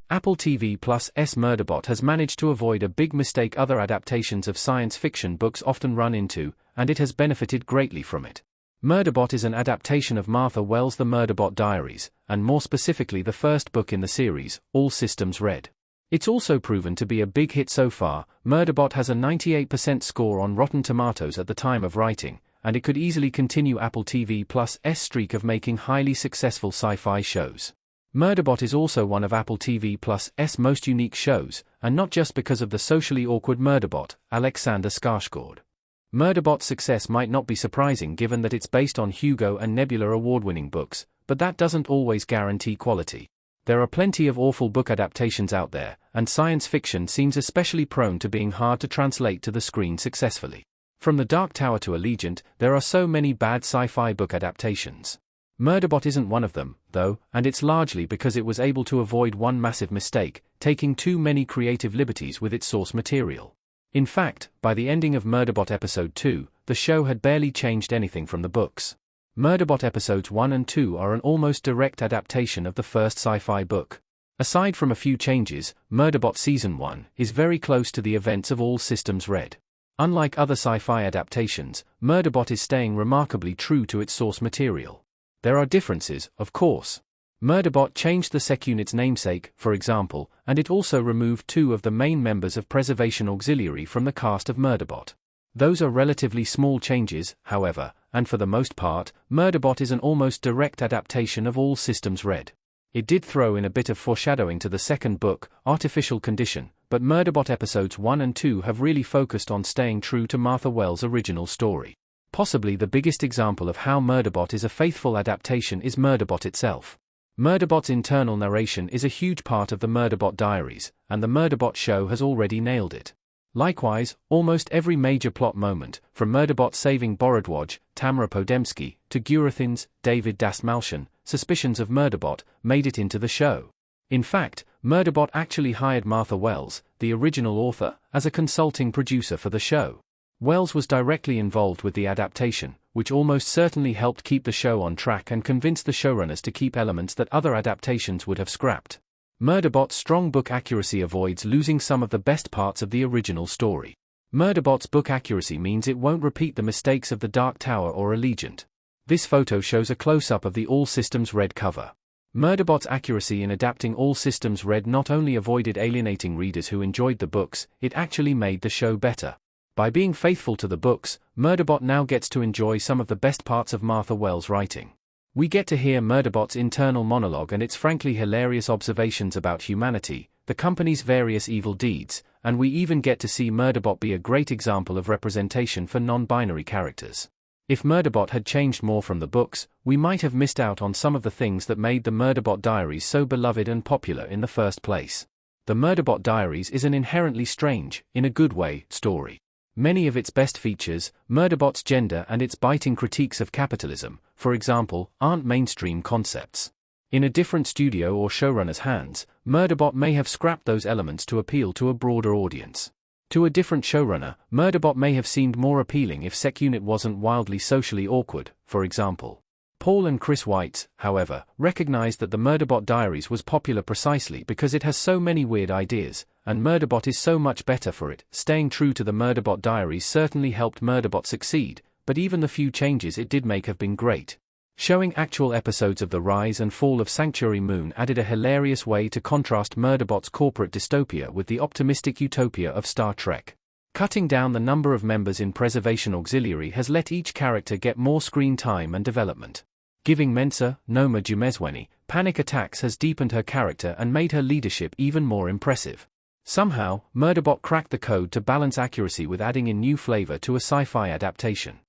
Apple TV Plus' Murderbot has managed to avoid a big mistake other adaptations of science fiction books often run into, and it has benefited greatly from it. Murderbot is an adaptation of Martha Wells' The Murderbot Diaries, and more specifically the first book in the series, All Systems Red. It's also proven to be a big hit so far. Murderbot has a 98% score on Rotten Tomatoes at the time of writing, and it could easily continue Apple TV Plus' streak of making highly successful sci-fi shows. Murderbot is also one of Apple TV Plus' most unique shows, and not just because of the socially awkward Murderbot, Alexander Skarsgård. Murderbot's success might not be surprising given that it's based on Hugo and Nebula award-winning books, but that doesn't always guarantee quality. There are plenty of awful book adaptations out there, and science fiction seems especially prone to being hard to translate to the screen successfully. From The Dark Tower to Allegiant, there are so many bad sci-fi book adaptations. Murderbot isn't one of them, though, and it's largely because it was able to avoid one massive mistake, taking too many creative liberties with its source material. In fact, by the ending of Murderbot Episode 2, the show had barely changed anything from the books. Murderbot Episodes 1 and 2 are an almost direct adaptation of the first sci-fi book. Aside from a few changes, Murderbot Season 1 is very close to the events of All Systems Red. Unlike other sci-fi adaptations, Murderbot is staying remarkably true to its source material. There are differences, of course. Murderbot changed the Sec Unit's namesake, for example, and it also removed 2 of the main members of Preservation Auxiliary from the cast of Murderbot. Those are relatively small changes, however, and for the most part, Murderbot is an almost direct adaptation of All Systems Red. It did throw in a bit of foreshadowing to the second book, Artificial Condition, but Murderbot Episodes 1 and 2 have really focused on staying true to Martha Wells' original story. Possibly the biggest example of how Murderbot is a faithful adaptation is Murderbot itself. Murderbot's internal narration is a huge part of the Murderbot Diaries, and the Murderbot show has already nailed it. Likewise, almost every major plot moment, from Murderbot saving Borodwaj, Tamara Podemski, to Gurathin's, David Dastmalchian, suspicions of Murderbot, made it into the show. In fact, Murderbot actually hired Martha Wells, the original author, as a consulting producer for the show. Wells was directly involved with the adaptation, which almost certainly helped keep the show on track and convinced the showrunners to keep elements that other adaptations would have scrapped. Murderbot's strong book accuracy avoids losing some of the best parts of the original story. Murderbot's book accuracy means it won't repeat the mistakes of The Dark Tower or Allegiant. This photo shows a close-up of the All Systems Red cover. Murderbot's accuracy in adapting All Systems Red not only avoided alienating readers who enjoyed the books, it actually made the show better. By being faithful to the books, Murderbot now gets to enjoy some of the best parts of Martha Wells' writing. We get to hear Murderbot's internal monologue and its frankly hilarious observations about humanity, the company's various evil deeds, and we even get to see Murderbot be a great example of representation for non-binary characters. If Murderbot had changed more from the books, we might have missed out on some of the things that made the Murderbot Diaries so beloved and popular in the first place. The Murderbot Diaries is an inherently strange, in a good way, story. Many of its best features, Murderbot's gender and its biting critiques of capitalism, for example, aren't mainstream concepts. In a different studio or showrunner's hands, Murderbot may have scrapped those elements to appeal to a broader audience. To a different showrunner, Murderbot may have seemed more appealing if Sec Unit wasn't wildly socially awkward, for example. Paul and Chris Weitz, however, recognized that the Murderbot Diaries was popular precisely because it has so many weird ideas, and Murderbot is so much better for it. Staying true to the Murderbot Diaries certainly helped Murderbot succeed, but even the few changes it did make have been great. Showing actual episodes of the rise and fall of Sanctuary Moon added a hilarious way to contrast Murderbot's corporate dystopia with the optimistic utopia of Star Trek. Cutting down the number of members in Preservation Auxiliary has let each character get more screen time and development. Giving Mensa, Noma Jumezweni, panic attacks has deepened her character and made her leadership even more impressive. Somehow, Murderbot cracked the code to balance accuracy with adding in new flavor to a sci-fi adaptation.